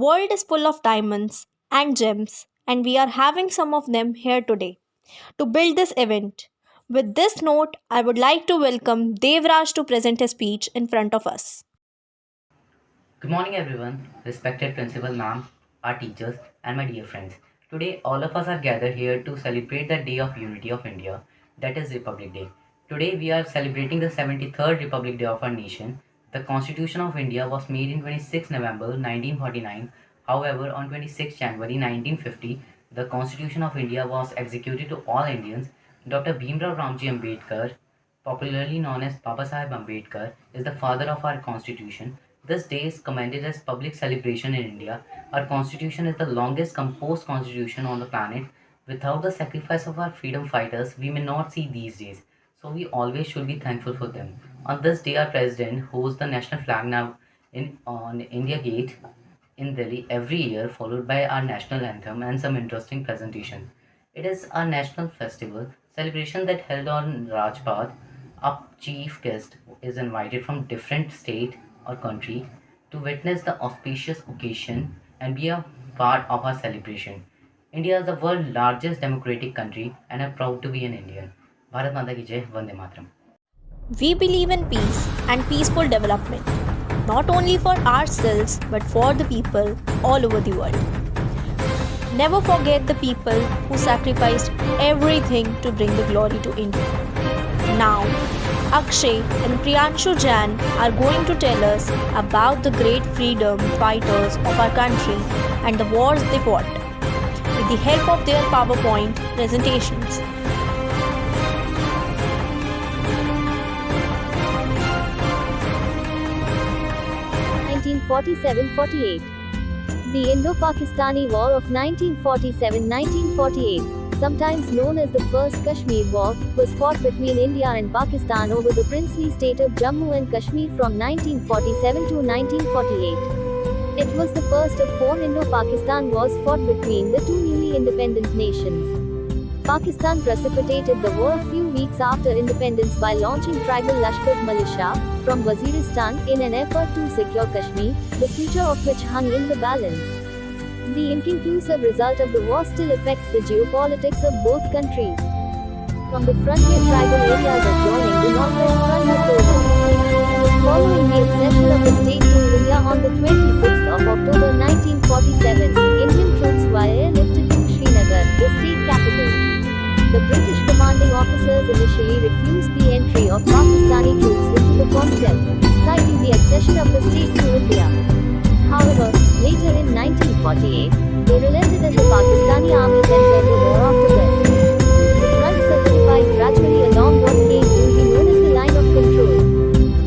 world is full of diamonds and gems, and we are having some of them here today to build this event. With this note, I would like to welcome Devraj to present his speech in front of us. Good morning, everyone, respected principal ma'am, our teachers, and my dear friends. Today, all of us are gathered here to celebrate the Day of Unity of India, that is Republic Day. Today, we are celebrating the 73rd Republic Day of our nation. The Constitution of India was made in 26 November 1949. However, on 26 January 1950, the Constitution of India was executed to all Indians. Dr. Bhimrao Ramji Ambedkar, popularly known as Baba Sahib Ambedkar, is the father of our constitution. This day is commended as public celebration in India. Our constitution is the longest composed constitution on the planet. Without the sacrifice of our freedom fighters, we may not see these days. So we always should be thankful for them. On this day, our president holds the national flag now in on India Gate in Delhi every year, followed by our national anthem and some interesting presentation. It is a national festival celebration that held on Rajpath. A chief guest is invited from different state or country to witness the auspicious occasion and be a part of our celebration. India is the world's largest democratic country and I'm proud to be an Indian. Bharat Mata ki Jai, Vande Mataram. We believe in peace and peaceful development, not only for ourselves but for the people all over the world. Never forget the people who sacrificed everything to bring the glory to India. Now, Akshay and Priyanshu Jan are going to tell us about the great freedom fighters of our country and the wars they fought with the help of their PowerPoint presentations. 1947-48. The Indo-Pakistani War of 1947-1948, sometimes known as the First Kashmir War, was fought between India and Pakistan over the princely state of Jammu and Kashmir from 1947 to 1948. It was the first of four Indo-Pakistan wars fought between the two newly independent nations. Pakistan precipitated the war a few weeks after independence by launching tribal Lashkar militia from Waziristan in an effort to secure Kashmir, the future of which hung in the balance. The inconclusive result of the war still affects the geopolitics of both countries. From the frontier tribal areas adjoining the northwest frontier province. Following the accession of the state to India on the 26th of October 1947, Indian troops were airlifted to Srinagar, the state capital. The British commanding officers initially refused the entry of Pakistani troops into the conflict, citing the accession of the state to India. However, later in 1948, they relented and the Pakistani army entered the war after this. The front solidified gradually along what came to be known as the line of control.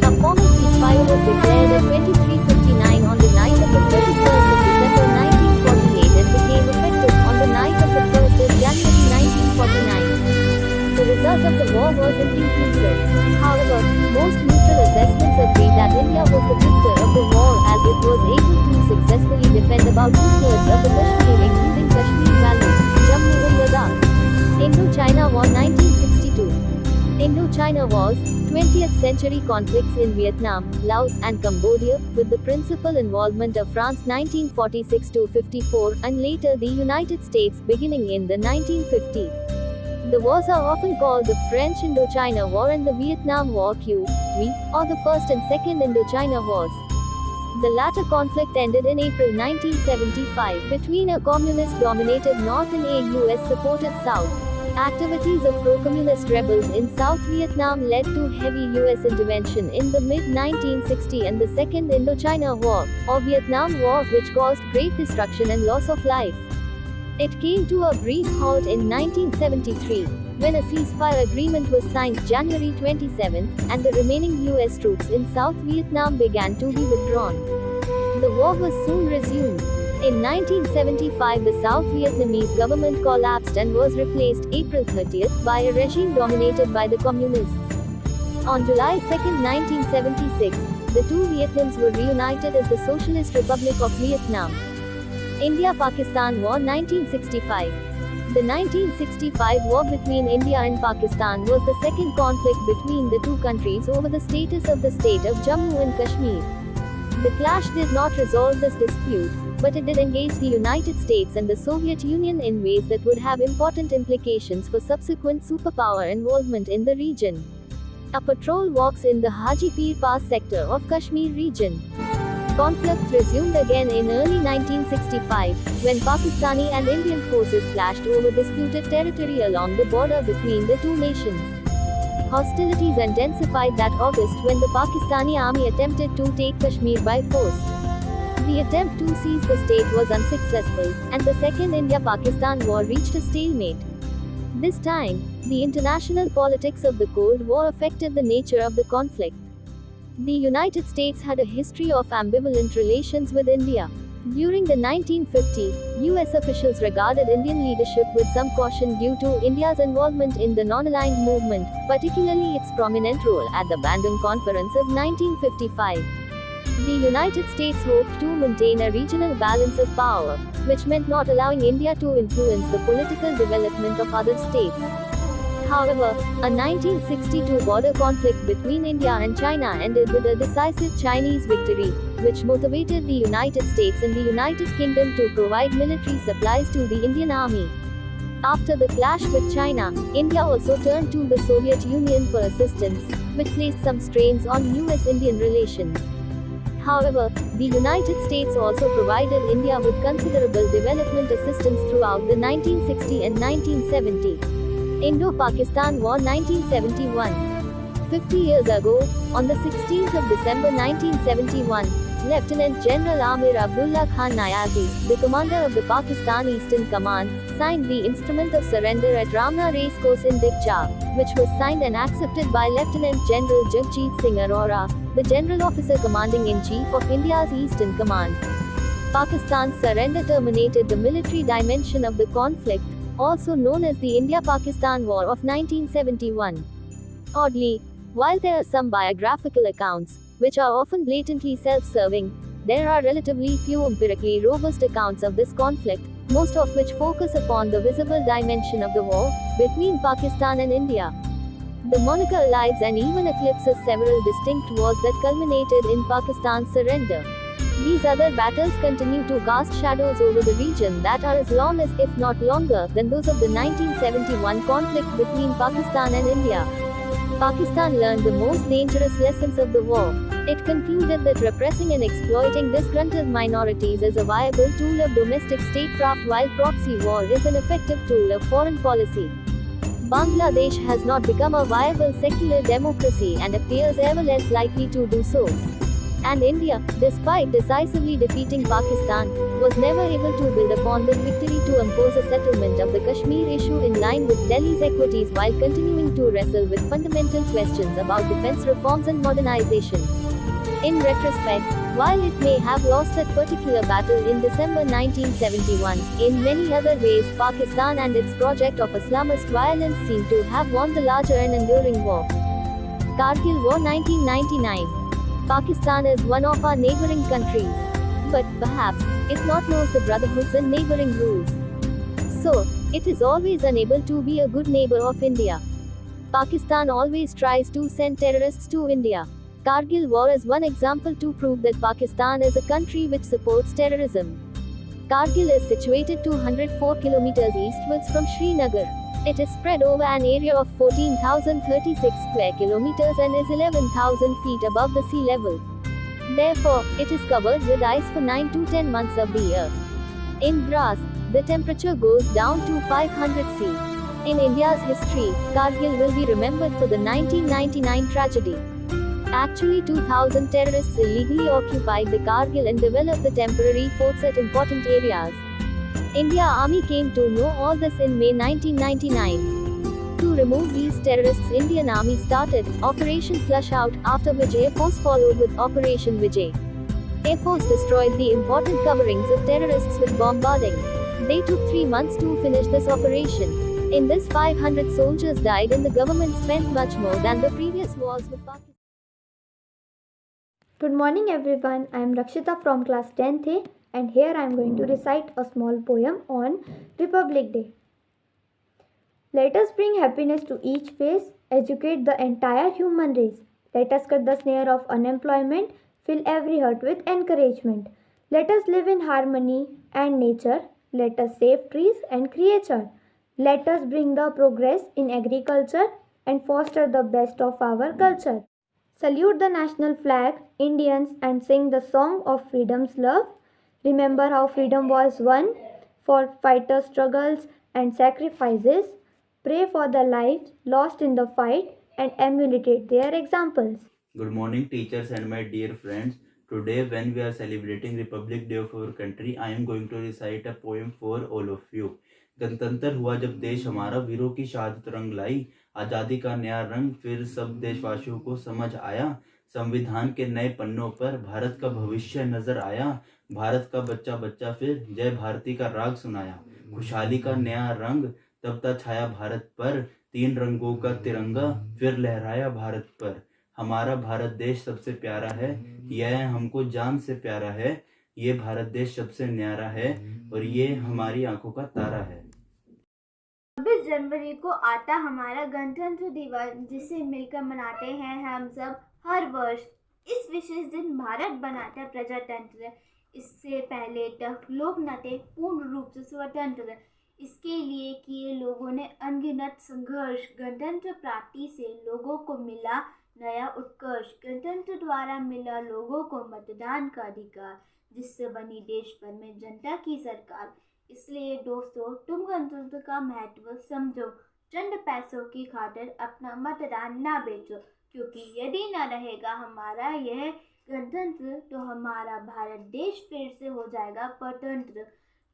A formal ceasefire was declared at 23:59 on the night of the 31st of December 1948 and became effective on the night of the 1st of January 1949. The result of the war was inconclusive. However, most neutral assessments agree that India was the victor of the war as it was able to successfully defend about two-thirds of the Kashmir including Kashmir Valley, Jammu and Ladakh. Indo-China War 1962. Indo-China Wars, 20th century conflicts in Vietnam, Laos and Cambodia, with the principal involvement of France 1946-54 and later the United States beginning in the 1950s. The wars are often called the French Indochina War and the Vietnam War (QV), or the First and Second Indochina Wars. The latter conflict ended in April 1975 between a communist-dominated North and a US-supported South. Activities of pro-communist rebels in South Vietnam led to heavy US intervention in the mid-1960s and the Second Indochina War, or Vietnam War, which caused great destruction and loss of life. It came to a brief halt in 1973, when a ceasefire agreement was signed January 27, and the remaining US troops in South Vietnam began to be withdrawn. The war was soon resumed. In 1975, the South Vietnamese government collapsed and was replaced April 30 by a regime dominated by the communists. On July 2, 1976, the two Vietnams were reunited as the Socialist Republic of Vietnam. India-Pakistan War 1965. The 1965 war between India and Pakistan was the second conflict between the two countries over the status of the state of Jammu and Kashmir. The clash did not resolve this dispute. but it did engage the United States and the Soviet Union in ways that would have important implications for subsequent superpower involvement in the region. A patrol walks in the Haji Pir Pass sector of Kashmir region. Conflict resumed again in early 1965, when Pakistani and Indian forces clashed over disputed territory along the border between the two nations. Hostilities intensified that August when the Pakistani army attempted to take Kashmir by force. The attempt to seize the state was unsuccessful, and the Second India-Pakistan War reached a stalemate. This time, the international politics of the Cold War affected the nature of the conflict. The United States had a history of ambivalent relations with India. During the 1950s, US officials regarded Indian leadership with some caution due to India's involvement in the non-aligned movement, particularly its prominent role at the Bandung Conference of 1955. The United States hoped to maintain a regional balance of power, which meant not allowing India to influence the political development of other states. However, a 1962 border conflict between India and China ended with a decisive Chinese victory, which motivated the United States and the United Kingdom to provide military supplies to the Indian Army. After the clash with China, India also turned to the Soviet Union for assistance, which placed some strains on US-Indian relations. However, the United States also provided India with considerable development assistance throughout the 1960 and 1970 Indo-Pakistan War 1971. 50 years ago, on the 16th of December 1971, Lieutenant General Amir Abdullah Khan Niazi, the commander of the Pakistan Eastern Command, signed the Instrument of Surrender at Ramna Racecourse in Dikcha, which was signed and accepted by Lieutenant General Jagjit Singh Arora, the General Officer Commanding-in-Chief of India's Eastern Command. Pakistan's surrender terminated the military dimension of the conflict, also known as the India-Pakistan War of 1971. Oddly, while there are some biographical accounts, which are often blatantly self-serving, there are relatively few empirically robust accounts of this conflict, most of which focus upon the visible dimension of the war between Pakistan and India. The moniker elides and even eclipses several distinct wars that culminated in Pakistan's surrender. These other battles continue to cast shadows over the region that are as long as, if not longer, than those of the 1971 conflict between Pakistan and India. Pakistan learned the most dangerous lessons of the war. It concluded that repressing and exploiting disgruntled minorities is a viable tool of domestic statecraft while proxy war is an effective tool of foreign policy. Bangladesh has not become a viable secular democracy and appears ever less likely to do so. And India, despite decisively defeating Pakistan, was never able to build upon this victory to impose a settlement of the Kashmir issue in line with Delhi's equities while continuing to wrestle with fundamental questions about defense reforms and modernization. In retrospect, while it may have lost that particular battle in December 1971, in many other ways Pakistan and its project of Islamist violence seem to have won the larger and enduring war. Kargil War 1999. Pakistan is one of our neighboring countries. But, perhaps, it not knows the brotherhoods and neighboring rules. So, it is always unable to be a good neighbor of India. Pakistan always tries to send terrorists to India. Kargil War is one example to prove that Pakistan is a country which supports terrorism. Kargil is situated 204 kilometers eastwards from Srinagar. It is spread over an area of 14,036 square kilometers and is 11,000 feet above the sea level. Therefore, it is covered with ice for 9 to 10 months of the year. In Dras, the temperature goes down to 500 C. In India's history, Kargil will be remembered for the 1999 tragedy. Actually, 2,000 terrorists illegally occupied the Kargil and developed the temporary forts at important areas. India Army came to know all this in May 1999. To remove these terrorists, Indian Army started Operation Flushout, after which Air Force followed with Operation Vijay. Air Force destroyed the important coverings of terrorists with bombarding. They took 3 months to finish this operation. In this, 500 soldiers died and the government spent much more than the previous wars with Pakistan. Good morning everyone, I am Rakshita from class 10th A and here I am going to recite a small poem on Republic Day. Let us bring happiness to each face, educate the entire human race. Let us cut the snare of unemployment, fill every heart with encouragement. Let us live in harmony and nature. Let us save trees and creature. Let us bring the progress in agriculture and foster the best of our culture. Salute the national flag, Indians, and sing the song of freedom's love. Remember how freedom was won for fighters' struggles and sacrifices. Pray for the lives lost in the fight and emulate their examples. Good morning, teachers and my dear friends. Today, when we are celebrating Republic Day of our country, I am going to recite a poem for all of you. गणतंत्र हुआ जब देश हमारा, वीरों की शहादत रंग लाई, आज़ादी का नया रंग फिर सब देशवासियों को समझ आया। संविधान के नए पन्नों पर भारत का भविष्य नजर आया। भारत का बच्चा बच्चा फिर जय भारती का राग सुनाया। खुशहाली का नया रंग तब तक छाया भारत पर, 3 रंगों का तिरंगा फिर लहराया भारत पर। हमारा भारत देश सबसे प्यारा है, यह हमको जान से प्यारा है। ये भारत देश सबसे न्यारा है और ये हमारी आंखों का तारा है। 26 जनवरी को आता हमारा गणतंत्र दिवस, जिसे मिलकर मनाते हैं हम सब हर वर्ष। इस विशेष दिन भारत बनाता प्रजातंत्र। इससे पहले तक लोग न थे पूर्ण रूप से स्वतंत्र। इसके लिए किए लोगों ने अनगिनत संघर्ष। गणतंत्र प्राप्ति से लोगों को मिला नया उत्कर्ष। गणतंत्र द्वारा मिला लोगों को मतदान का अधिकार, जिससे बनी देश भर में जनता की सरकार। इसलिए दोस्तों, तुम गणतंत्र का महत्व समझो। चंद पैसों की खातिर अपना मतदान ना बेचो, क्योंकि यदि न रहेगा हमारा यह गणतंत्र तो हमारा भारत देश फिर से हो जाएगा परतंत्र।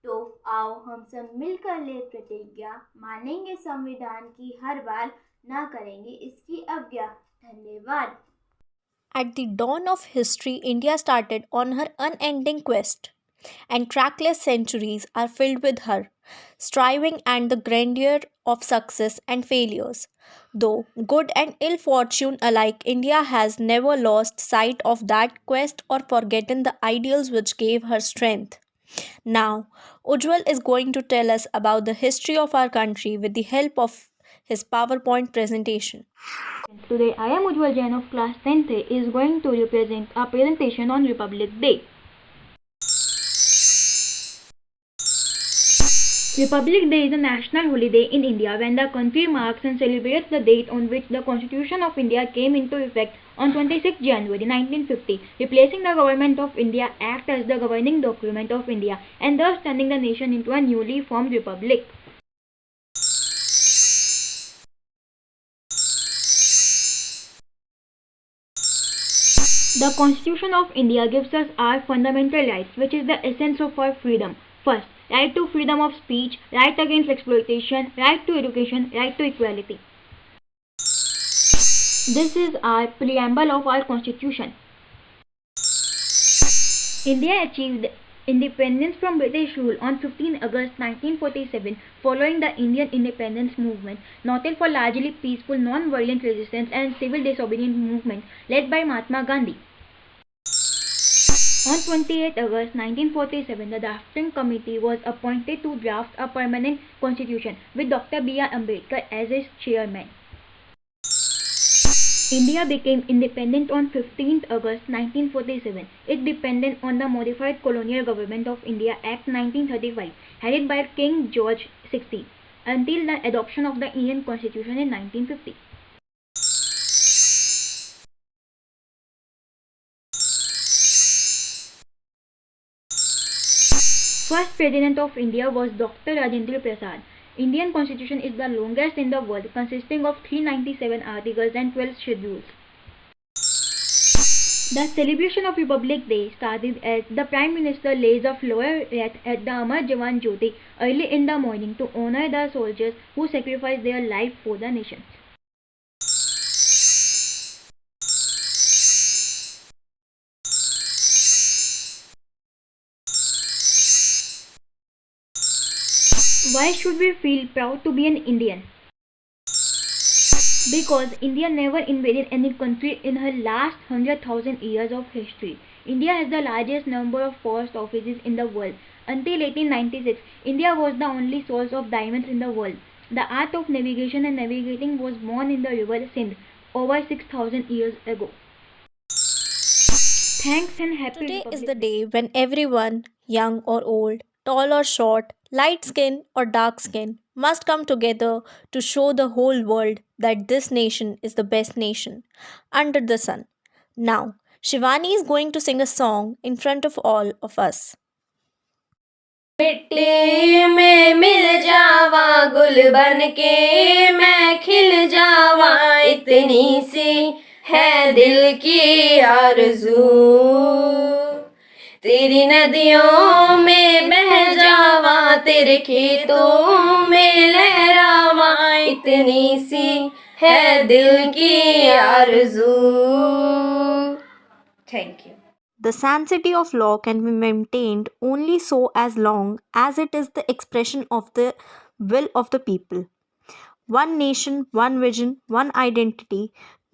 तो आओ हम सब मिलकर ले प्रतिज्ञा, मानेंगे संविधान की हर बार, ना करेंगे इसकी अवज्ञा। धन्यवाद। At the dawn of history, India started on her unending quest, and trackless centuries are filled with her, striving and the grandeur of success and failures. Though good and ill fortune alike, India has never lost sight of that quest or forgotten the ideals which gave her strength. Now, Ujjwal is going to tell us about the history of our country with the help of his PowerPoint presentation. Today I am Ujjwal Jain of class 10th is going to represent a presentation on Republic Day. Republic Day is a national holiday in India when the country marks and celebrates the date on which the Constitution of India came into effect on 26 January 1950, replacing the Government of India Act as the governing document of India and thus turning the nation into a newly formed republic. The Constitution of India gives us our fundamental rights, which is the essence of our freedom. First, right to freedom of speech, right against exploitation, right to education, right to equality. This is our preamble of our Constitution. India achieved independence from British rule on 15 August 1947 following the Indian independence movement, noted for largely peaceful non-violent resistance and civil disobedience movement led by Mahatma Gandhi. On 28 August 1947, the drafting committee was appointed to draft a permanent constitution with Dr. B.R. Ambedkar as its chairman. India became independent on 15th August 1947. It depended on the Modified Colonial Government of India Act 1935, headed by King George XVI, until the adoption of the Indian Constitution in 1950. First President of India was Dr. Rajendra Prasad. Indian Constitution is the longest in the world, consisting of 397 articles and 12 schedules. The celebration of Republic Day started as the Prime Minister lays a flower wreath at the Amar Jawan Jyoti early in the morning to honor the soldiers who sacrificed their life for the nation. Why should we feel proud to be an Indian? Because India never invaded any country in her last 100,000 years of history. India has the largest number of post offices in the world. Until 1896, India was the only source of diamonds in the world. The art of navigation and navigating was born in the river Sindh over 6,000 years ago. Thanks and happy Today is Republic the Day. day when everyone, young or old, tall or short, light skin or dark skin, must come together to show the whole world that this nation is the best nation under the sun. Now, Shivani is going to sing a song in front of all of us. मिट्टी में मिल जावा गुल बन के मैं खिल जावा इतनी सी है दिल की आरज़ू तेरी नदियों में बह जावा तेरे खेतों में लहरावा इतनी सी है दिल की आरज़ू thank you The sanctity of law can be maintained only so as long as it is the expression of the will of the people. One nation, one vision, one identity.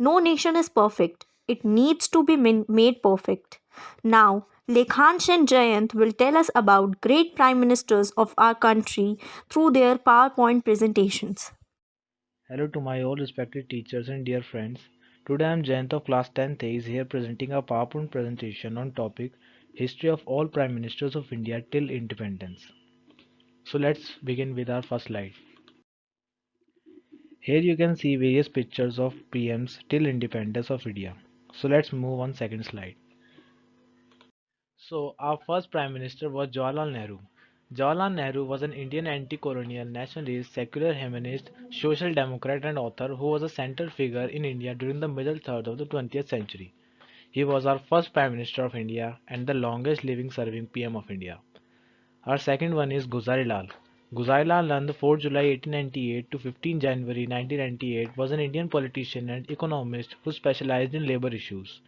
No nation is perfect. It needs to be made perfect. Now, Lekhansh and Jayant will tell us about great prime ministers of our country through their PowerPoint presentations. Hello to my all respected teachers and dear friends. Today I am Jayant of class 10th A is here presenting a PowerPoint presentation on topic History of all Prime Ministers of India till Independence. So let's begin with our first slide. Here you can see various pictures of PMs till independence of India. So let's move on second slide. So our first Prime Minister was Jawaharlal Nehru. Jawaharlal Nehru was an Indian anti-colonial, nationalist, secular humanist, social democrat and author who was a central figure in India during the middle third of the 20th century. He was our first Prime Minister of India and the longest living serving PM of India. Our second one is Guzari Lal. Guzari Lal Nand, 4 July 1898 to 15 January 1998, was an Indian politician and economist who specialized in labor issues.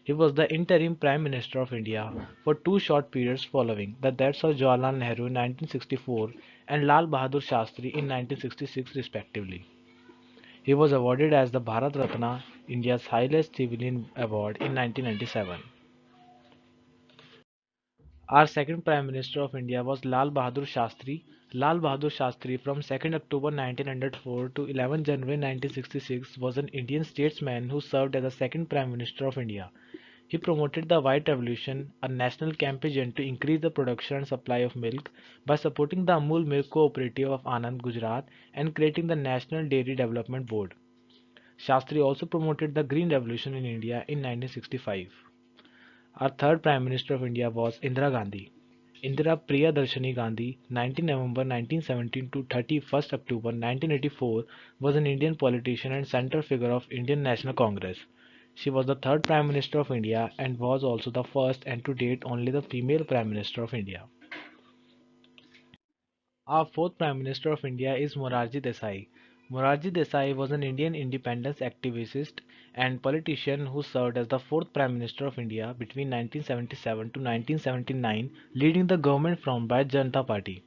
He was the interim Prime Minister of India for two short periods following the deaths of Jawaharlal Nehru in 1964 and Lal Bahadur Shastri in 1966 respectively. He was awarded as the Bharat Ratna, India's highest civilian award, in 1997. Our second Prime Minister of India was Lal Bahadur Shastri. Lal Bahadur Shastri from 2nd October 1904 to 11 January 1966 was an Indian statesman who served as the second Prime Minister of India. He promoted the White Revolution, a national campaign to increase the production and supply of milk by supporting the Amul Milk Cooperative of Anand, Gujarat and creating the National Dairy Development Board. Shastri also promoted the Green Revolution in India in 1965. Our third Prime Minister of India was Indira Gandhi. Indira Priyadarshini Gandhi, 19 November 1917 to 31st October 1984, was an Indian politician and central figure of Indian National Congress. She was the third Prime Minister of India and was also the first and to date only the female Prime Minister of India. Our fourth Prime Minister of India is Morarji Desai. Morarji Desai was an Indian independence activist and politician who served as the fourth Prime Minister of India between 1977 to 1979, leading the government from Bharatiya Janata Party.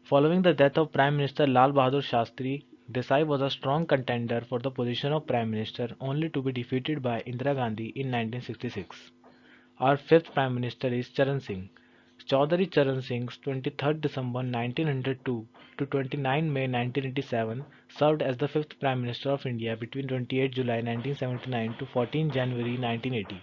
Following the death of Prime Minister Lal Bahadur Shastri, Desai was a strong contender for the position of Prime Minister, only to be defeated by Indira Gandhi in 1966. Our fifth Prime Minister is Charan Singh. Chaudhary Charan Singh's 23rd December 1902 to 29 May 1987 served as the fifth Prime Minister of India between 28 July 1979 to 14 January 1980.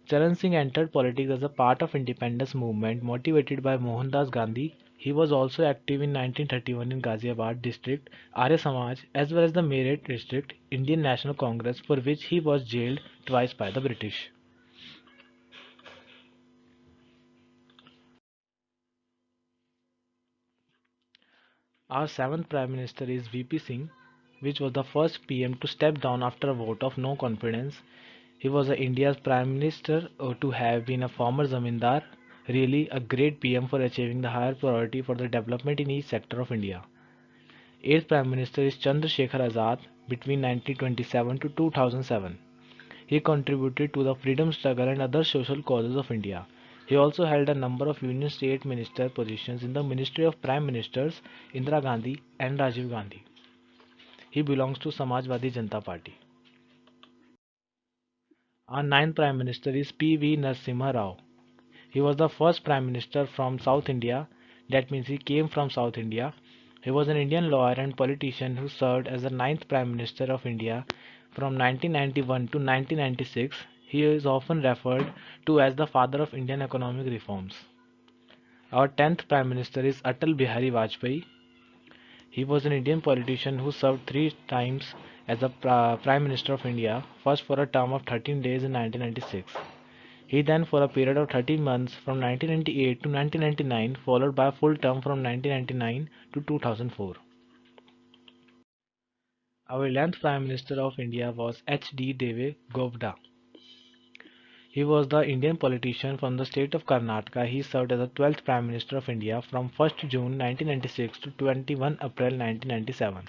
Charan Singh entered politics as a part of independence movement motivated by Mohandas Gandhi. He was also active in 1931 in Ghaziabad district, Arya Samaj, as well as the Meerut district, Indian National Congress, for which he was jailed twice by the British. Our seventh Prime Minister is VP Singh, which was the first PM to step down after a vote of no confidence. He was India's Prime Minister to have been a former Zamindar, really a great PM for achieving the higher priority for the development in each sector of India. Eighth Prime Minister is Chandrasekhar Azad between 1927 to 2007. He contributed to the freedom struggle and other social causes of India. He also held a number of Union State Minister positions in the Ministry of Prime Ministers Indira Gandhi and Rajiv Gandhi. He belongs to Samajwadi Janata Party. Our ninth Prime Minister is P.V. Narasimha Rao. He was the first Prime Minister from South India, that means he came from South India. He was an Indian lawyer and politician who served as the ninth Prime Minister of India from 1991 to 1996. He is often referred to as the father of Indian economic reforms. Our 10th Prime Minister is Atal Bihari Vajpayee. He was an Indian politician who served 3 times as the Prime Minister of India, first for a term of 13 days in 1996. He then for a period of 13 months from 1998 to 1999, followed by a full term from 1999 to 2004. Our 11th Prime Minister of India was H.D. Deve Gowda. He was the Indian politician from the state of Karnataka. He served as the 12th Prime Minister of India from 1st June 1996 to 21 April 1997.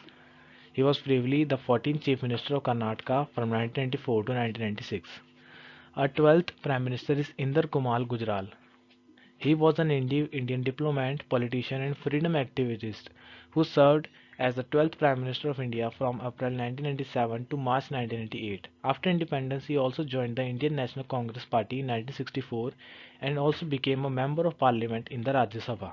He was previously the 14th Chief Minister of Karnataka from 1994 to 1996. Our 12th Prime Minister is Inder Kumar Gujral. He was an Indian diplomat, politician and freedom activist who served as the 12th Prime Minister of India from April 1997 to March 1998. After independence, he also joined the Indian National Congress Party in 1964 and also became a member of parliament in the Rajya Sabha.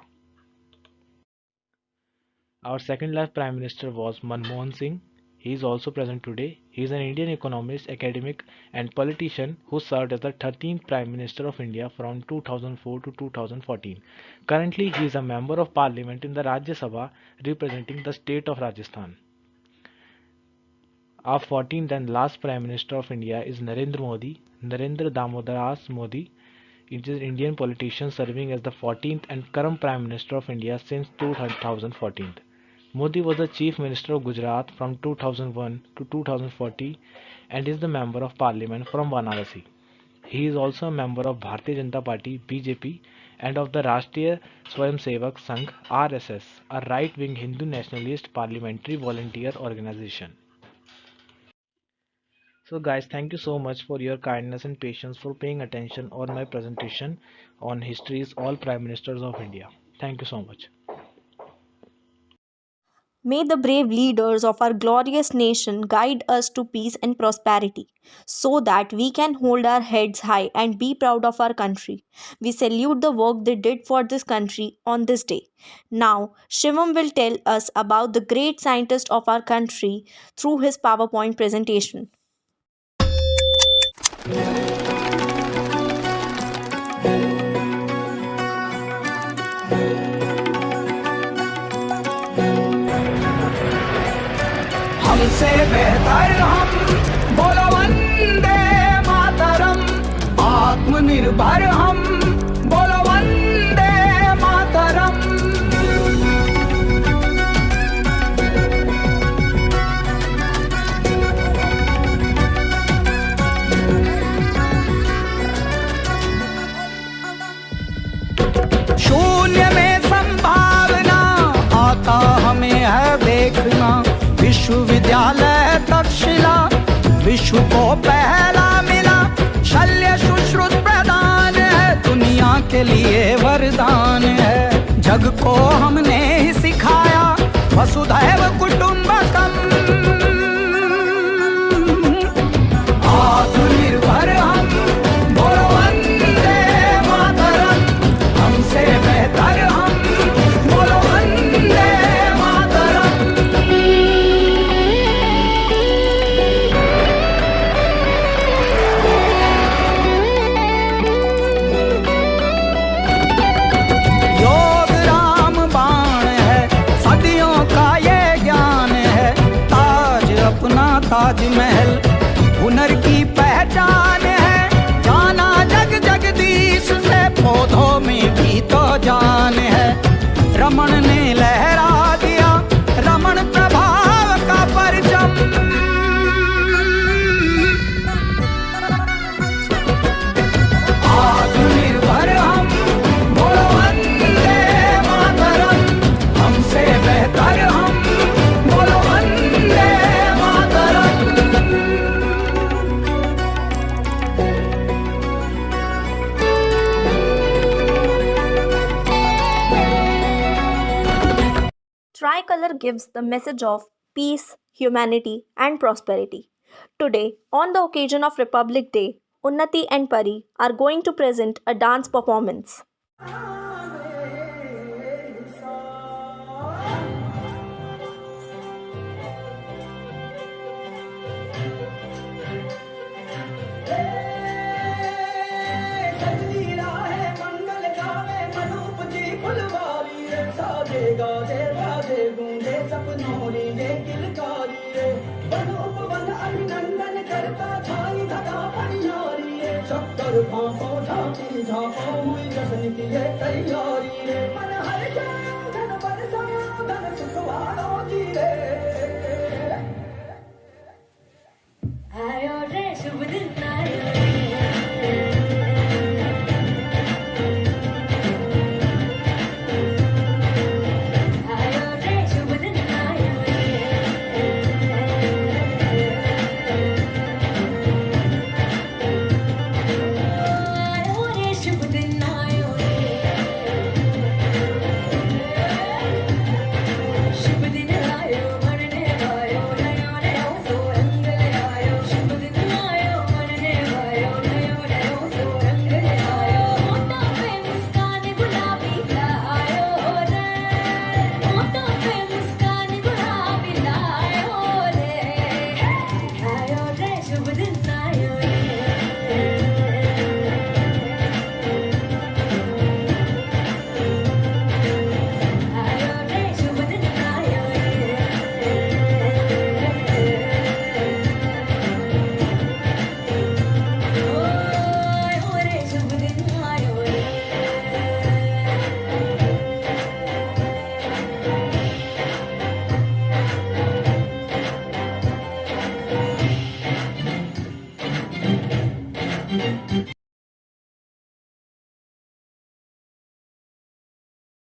Our second last Prime Minister was Manmohan Singh. He is also present today. He is an Indian economist, academic and politician who served as the 13th Prime Minister of India from 2004 to 2014. Currently, he is a member of parliament in the Rajya Sabha representing the state of Rajasthan. Our 14th and last Prime Minister of India is Narendra Modi. Narendra Damodaras Modi is an Indian politician serving as the 14th and current Prime Minister of India since 2014. Modi was the Chief Minister of Gujarat from 2001 to 2040 and is the Member of Parliament from Varanasi. He is also a member of Bharatiya Janata Party (BJP) and of the Rashtriya Swayamsevak Sangh (RSS), a right-wing Hindu nationalist parliamentary volunteer organization. So guys, thank you so much for your kindness and patience for paying attention on my presentation on history's all Prime Ministers of India. Thank you so much. May the brave leaders of our glorious nation guide us to peace and prosperity so that we can hold our heads high and be proud of our country. We salute the work they did for this country on this day. Now, Shivam will tell us about the great scientist of our country through his PowerPoint presentation. हमसे बेहतर हम बोलो वंदे मातरम, आत्मनिर्भर हम बोलो वंदे मातरम। शून्य में संभावना आता हमें है देखना, विश्वविद्यालय तक्षशिला विश्व को पहला मिला, शल्य सुश्रुत प्रदान है, दुनिया के लिए वरदान है, जग को हमने ही सिखाया वसुधैव कुटुंबकम। आत्मनिर्भर हम बोलो वंदे मातरम, हमसे बेहतर हम बोलो वंदे मातरम। योग राम बाण है, सदियों का ये ज्ञान है, ताज अपना ताजमहल हुनर की पहचान है, जाना जग जगदीश से पौधों में भी तो जान है, रमण ने लहरा दिया रमण प्रभाव का परचम। आत्मनिर्भर हम बोलो वंदे मातरम, हमसे बेहतर हम बोलो Vande Mataram. Tricolor gives the message of peace, humanity, and prosperity. Today, on the occasion of Republic Day, Unnati and Pari are going to present a dance performance. सपनों रे ये किलकारी रे वन उपवन अभिनंदन करता छाई धरा परियारी रे शक्कर भांसो झांकी झांको हुई जश्न की ये तैयारी रे